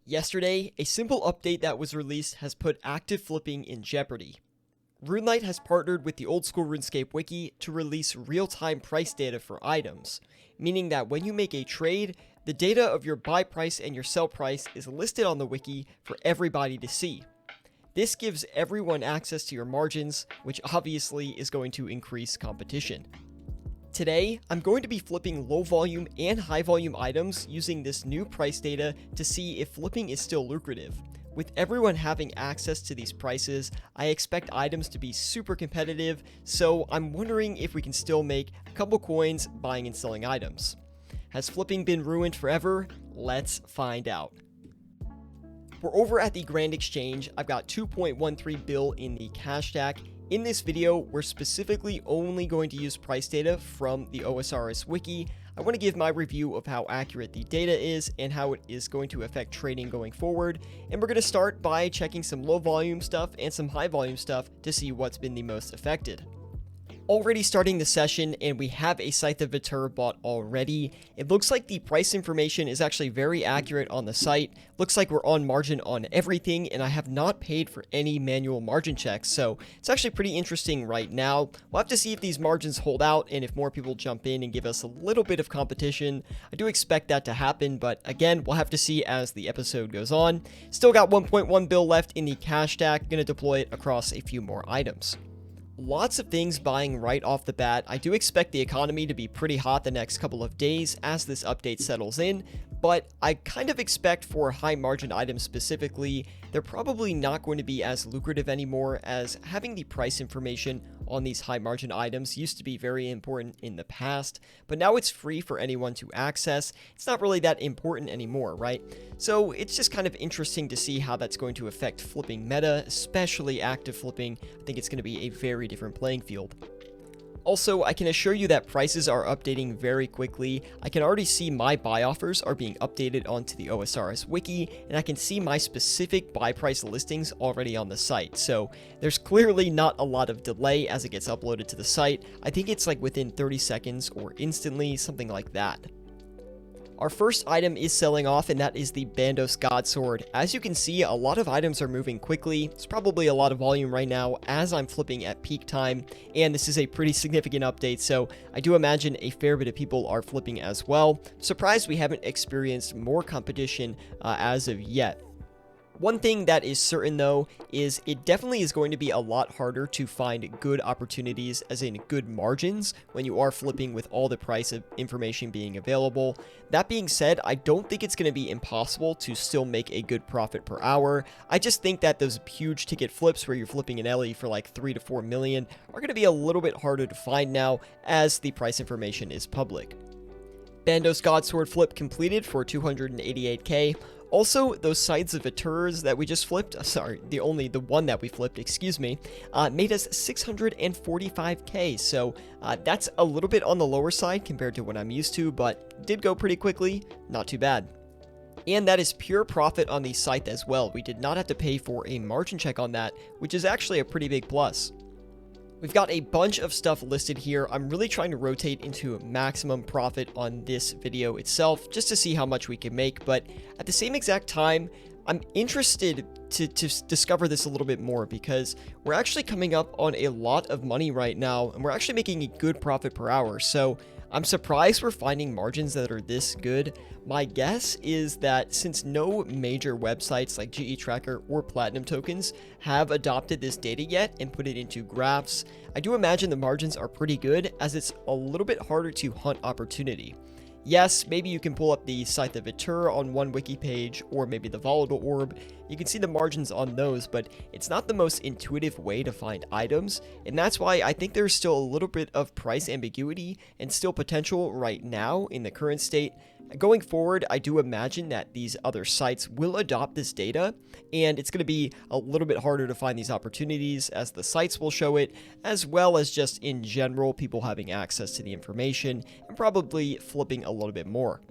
Yesterday, a simple update that was released has put active flipping in jeopardy. RuneLite has partnered with the old school Runescape Wiki to release real-time price data for items, meaning that when you make a trade, the data of your buy price and your sell price is listed on the wiki for everybody to see. This gives everyone access to your margins, which obviously is going to increase competition. Today, I'm going to be flipping low volume and high volume items using this new price data to see if flipping is still lucrative. With everyone having access to these prices, I expect items to be super competitive, so I'm wondering if we can still make a couple coins buying and selling items. Has flipping been ruined forever? Let's find out. We're over at the Grand Exchange. I've got 2.13 bill in the cash stack. In this video, we're specifically only going to use price data from the OSRS Wiki. I want to give my review of how accurate the data is and how it is going to affect trading going forward. And we're going to start by checking some low volume stuff and some high volume stuff to see what's been the most affected. Already starting the session, and we have a Scythe of Vitur bought already. It looks like the price information is actually very accurate on the site. Looks like we're on margin on everything, and I have not paid for any manual margin checks, so it's actually pretty interesting right now. We'll have to see if these margins hold out and if more people jump in and give us a little bit of competition. I do expect that to happen, but again, we'll have to see as the episode goes on. Still got 1.1 bill left in the cash stack. Gonna deploy it across a few more items. Lots of things buying right off the bat. I do expect the economy to be pretty hot the next couple of days as this update settles in, but I kind of expect for high margin items specifically, they're probably not going to be as lucrative anymore, as having the price information on these high margin items used to be very important in the past, but now it's free for anyone to access. It's not really that important anymore, right? So it's just kind of interesting to see how that's going to affect flipping meta, especially active flipping. I think it's going to be a very different playing field. Also, I can assure you that prices are updating very quickly. I can already see my buy offers are being updated onto the OSRS Wiki, and I can see my specific buy price listings already on the site. So there's clearly not a lot of delay as it gets uploaded to the site. I think it's like within 30 seconds or instantly, something like that. Our first item is selling off, and that is the Bandos God Sword. As you can see, a lot of items are moving quickly. It's probably a lot of volume right now as I'm flipping at peak time, and this is a pretty significant update, so I do imagine a fair bit of people are flipping as well. Surprised we haven't experienced more competition as of yet. One thing that is certain though is it definitely is going to be a lot harder to find good opportunities, as in good margins, when you are flipping with all the price of information being available. That being said, I don't think it's going to be impossible to still make a good profit per hour. I just think that those huge ticket flips where you're flipping an LE for like 3 to 4 million are going to be a little bit harder to find now as the price information is public. Bandos God Sword flip completed for 288k. Also, those Scythes of Vitur that we just flipped, the one that we flipped, excuse me, made us 645k, so that's a little bit on the lower side compared to what I'm used to, but did go pretty quickly, not too bad. And that is pure profit on the Scythe as well. We did not have to pay for a margin check on that, which is actually a pretty big plus. We've got a bunch of stuff listed here. I'm really trying to rotate into maximum profit on this video itself, just to see how much we can make, but at the same exact time, I'm interested to discover this a little bit more, because we're actually coming up on a lot of money right now, and we're actually making a good profit per hour, so I'm surprised we're finding margins that are this good. My guess is that since no major websites like GE Tracker or Platinum Tokens have adopted this data yet and put it into graphs, I do imagine the margins are pretty good, as it's a little bit harder to hunt opportunity. Yes, maybe you can pull up the Scythe of Vitur on one wiki page, or maybe the Volatile Orb. You can see the margins on those, but it's not the most intuitive way to find items, and that's why I think there's still a little bit of price ambiguity and still potential right now in the current state. Going forward, I do imagine that these other sites will adopt this data, and it's going to be a little bit harder to find these opportunities, as the sites will show it, as well as just in general people having access to the information and probably flipping a little bit more.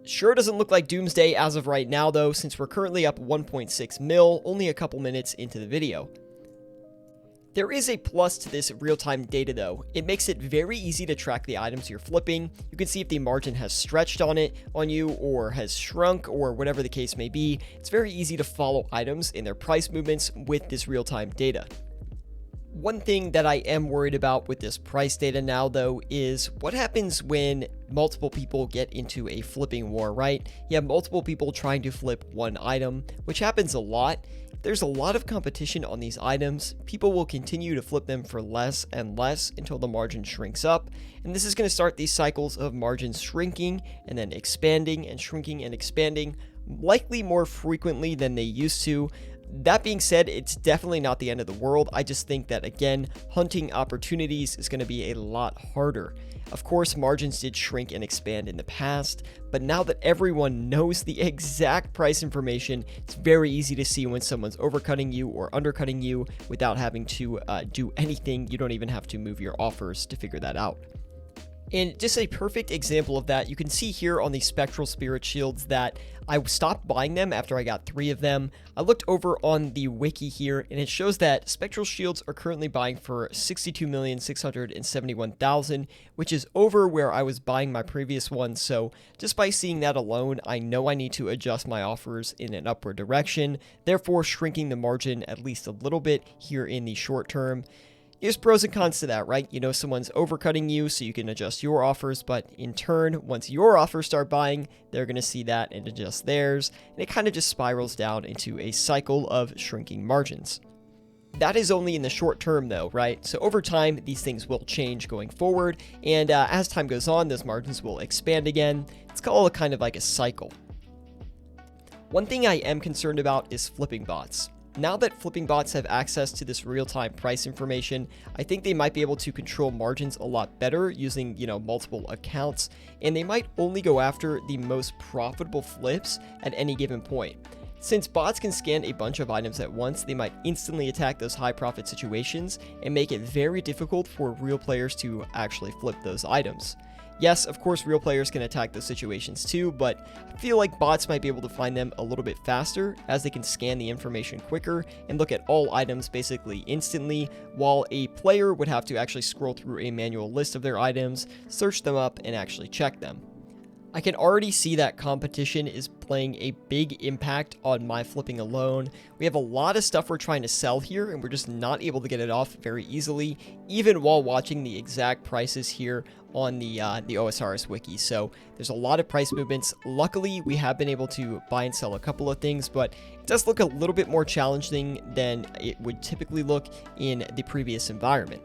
Sure doesn't look like doomsday as of right now though, since we're currently up 1.6 mil only a couple minutes into the video. There is a plus to this real-time data though. It makes it very easy to track the items you're flipping. You can see if the margin has stretched on you or has shrunk or whatever the case may be. It's very easy to follow items in their price movements with this real-time data. One thing that I am worried about with this price data now though is what happens when multiple people get into a flipping war, right? You have multiple people trying to flip one item, which happens a lot. There's a lot of competition on these items. People will continue to flip them for less and less until the margin shrinks up. And this is going to start these cycles of margins shrinking and then expanding and shrinking and expanding, likely more frequently than they used to. That being said, it's definitely not the end of the world. I just think that, again, hunting opportunities is going to be a lot harder. Of course, margins did shrink and expand in the past, but now that everyone knows the exact price information, it's very easy to see when someone's overcutting you or undercutting you without having to do anything. You don't even have to move your offers to figure that out. And just a perfect example of that, you can see here on the Spectral Spirit Shields that I stopped buying them after I got 3 of them. I looked over on the wiki here, and it shows that Spectral Shields are currently buying for 62,671,000, which is over where I was buying my previous one. So just by seeing that alone, I know I need to adjust my offers in an upward direction, therefore shrinking the margin at least a little bit here in the short term. There's pros and cons to that, right? You know, someone's overcutting you, so you can adjust your offers, but in turn, once your offers start buying, they're going to see that and adjust theirs, and it kind of just spirals down into a cycle of shrinking margins. That is only in the short term though, right? So over time, these things will change going forward, and as time goes on, those margins will expand again. It's called kind of like a cycle. One thing I am concerned about is flipping bots. Now that flipping bots have access to this real-time price information, I think they might be able to control margins a lot better using, multiple accounts, and they might only go after the most profitable flips at any given point. Since bots can scan a bunch of items at once, they might instantly attack those high-profit situations and make it very difficult for real players to actually flip those items. Yes, of course, real players can attack those situations too, but I feel like bots might be able to find them a little bit faster as they can scan the information quicker and look at all items basically instantly, while a player would have to actually scroll through a manual list of their items, search them up, and actually check them. I can already see that competition is playing a big impact on my flipping alone. We have a lot of stuff we're trying to sell here, and we're just not able to get it off very easily, even while watching the exact prices here on the OSRS Wiki. So there's a lot of price movements. Luckily, we have been able to buy and sell a couple of things, but it does look a little bit more challenging than it would typically look in the previous environment.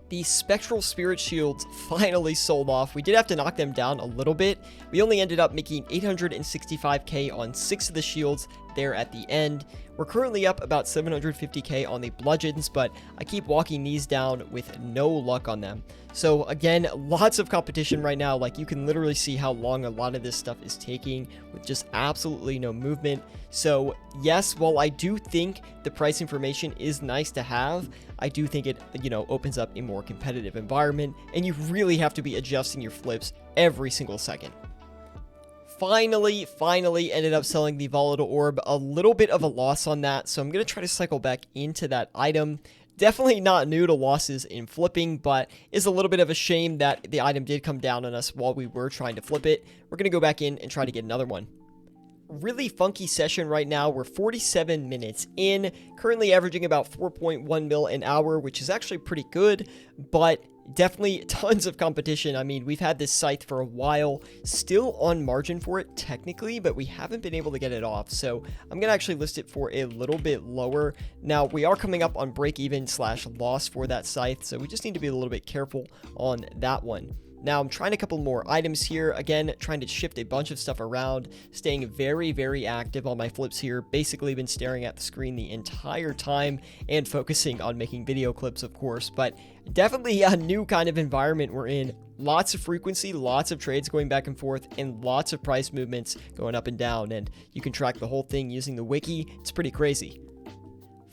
The Spectral Spirit Shields finally sold off. We did have to knock them down a little bit. We only ended up making 865k on 6 of the shields there at the end. We're currently up about 750k on the bludgeons, but I keep walking these down with no luck on them. So again, lots of competition right now. Like, you can literally see how long a lot of this stuff is taking with just absolutely no movement. So yes, while I do think the price information is nice to have, I do think it, opens up a more competitive environment, and you really have to be adjusting your flips every single second. Finally ended up selling the Volatile Orb. A little bit of a loss on that, so I'm going to try to cycle back into that item. Definitely not new to losses in flipping, but is a little bit of a shame that the item did come down on us while we were trying to flip it. We're going to go back in and try to get another one. Really funky session right now. We're 47 minutes in, currently averaging about 4.1 mil an hour, which is actually pretty good, but definitely tons of competition. I mean, we've had this scythe for a while, still on margin for it technically, but we haven't been able to get it off. So I'm going to actually list it for a little bit lower. Now, we are coming up on break even / loss for that scythe, so we just need to be a little bit careful on that one. Now, I'm trying a couple more items here. Again, trying to shift a bunch of stuff around, staying very, very active on my flips here. Basically been staring at the screen the entire time and focusing on making video clips, of course, but definitely a new kind of environment we're in. Lots of frequency, lots of trades going back and forth, and lots of price movements going up and down, and you can track the whole thing using the wiki. It's pretty crazy.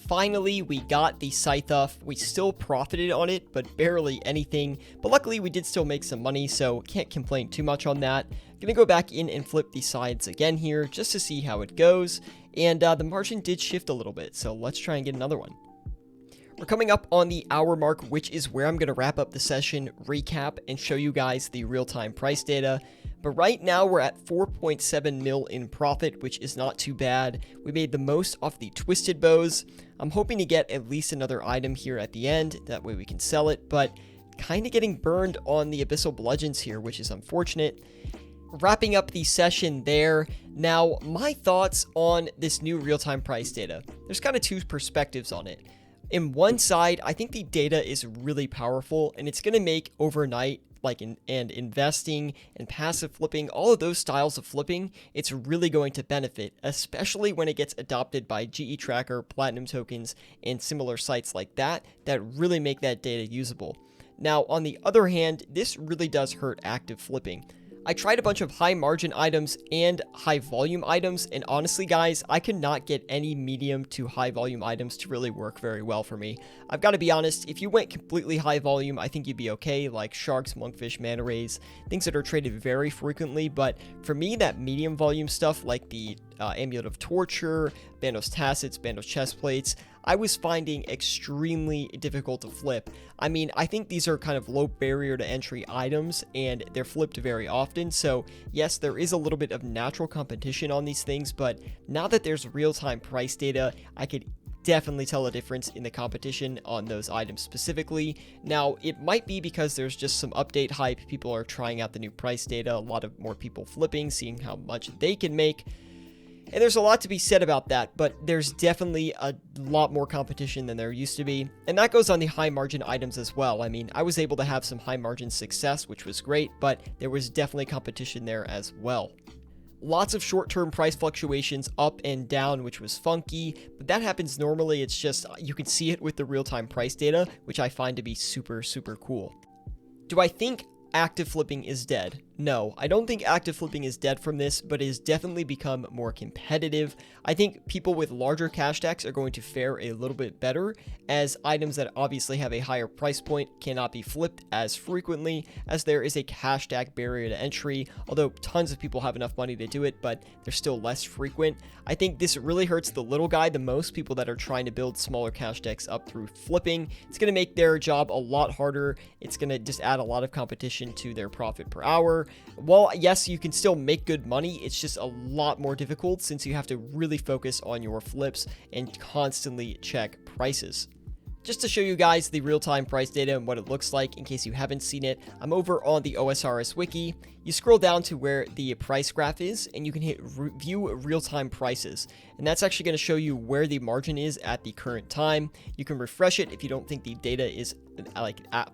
Finally, we got the scythe off. We still profited on it, but barely anything. But luckily, we did still make some money, so can't complain too much on that. Gonna go back in and flip the sides again here just to see how it goes. And the margin did shift a little bit, so let's try and get another one. We're coming up on the hour mark, which is where I'm going to wrap up the session, recap, and show you guys the real-time price data. But right now we're at 4.7 mil in profit, which is not too bad. We made the most off the twisted bows. I'm hoping to get at least another item here at the end, that way we can sell it, but kind of getting burned on the abyssal bludgeons here, which is unfortunate. Wrapping up the session there. Now, my thoughts on this new real-time price data. There's kind of two perspectives on it. In one side, I think the data is really powerful, and it's going to make overnight, and investing and passive flipping, all of those styles of flipping, it's really going to benefit, especially when it gets adopted by GE Tracker, Platinum tokens, and similar sites like that really make that data usable. Now, on the other hand, this really does hurt active flipping. I tried a bunch of high margin items and high volume items, and honestly guys, I could not get any medium to high volume items to really work very well for me. I've got to be honest, if you went completely high volume, I think you'd be okay, like sharks, monkfish, manta rays, things that are traded very frequently, but for me, that medium volume stuff like the Amulet of Torture, Bandos Tacets, Bandos Chestplates, I was finding extremely difficult to flip. I mean, I think these are kind of low barrier to entry items, and they're flipped very often, so yes, there is a little bit of natural competition on these things, but now that there's real-time price data, I could definitely tell a difference in the competition on those items specifically. Now, it might be because there's just some update hype, people are trying out the new price data, a lot of more people flipping, seeing how much they can make. And there's a lot to be said about that, but there's definitely a lot more competition than there used to be. And that goes on the high margin items as well. I mean, I was able to have some high margin success, which was great, but there was definitely competition there as well. Lots of short-term price fluctuations up and down, which was funky, but that happens normally. It's just, you can see it with the real-time price data, which I find to be super, super cool. Do I think active flipping is dead? No, I don't think active flipping is dead from this, but it has definitely become more competitive. I think people with larger cash stacks are going to fare a little bit better, as items that obviously have a higher price point cannot be flipped as frequently, as there is a cash stack barrier to entry, although tons of people have enough money to do it, but they're still less frequent. I think this really hurts the little guy the most, people that are trying to build smaller cash stacks up through flipping. It's going to make their job a lot harder. It's going to just add a lot of competition to their profit per hour. Well, yes, you can still make good money. It's just a lot more difficult since you have to really focus on your flips and constantly check prices. Just to show you guys the real-time price data and what it looks like in case you haven't seen it, I'm over on the OSRS Wiki. You scroll down to where the price graph is, and you can hit view real-time prices. And that's actually going to show you where the margin is at the current time. You can refresh it if you don't think the data is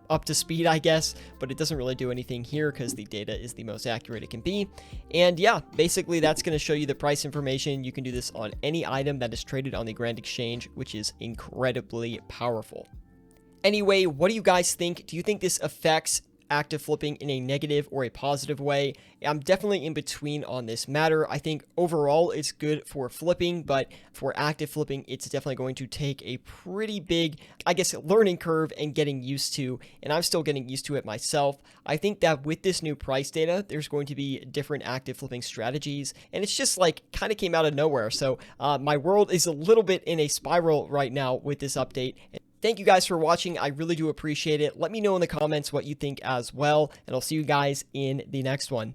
up to speed, I guess, but it doesn't really do anything here because the data is the most accurate it can be. And yeah, basically that's going to show you the price information. You can do this on any item that is traded on the Grand Exchange, which is incredibly powerful. Anyway, what do you guys think? Do you think this affects active flipping in a negative or a positive way? I'm definitely in between on this matter. I think overall it's good for flipping, but for active flipping, it's definitely going to take a pretty big, I guess, learning curve and getting used to, and I'm still getting used to it myself. I think that with this new price data, there's going to be different active flipping strategies, and it's just like kind of came out of nowhere. So my world is a little bit in a spiral right now with this update. Thank you guys for watching. I really do appreciate it. Let me know in the comments what you think as well, and I'll see you guys in the next one.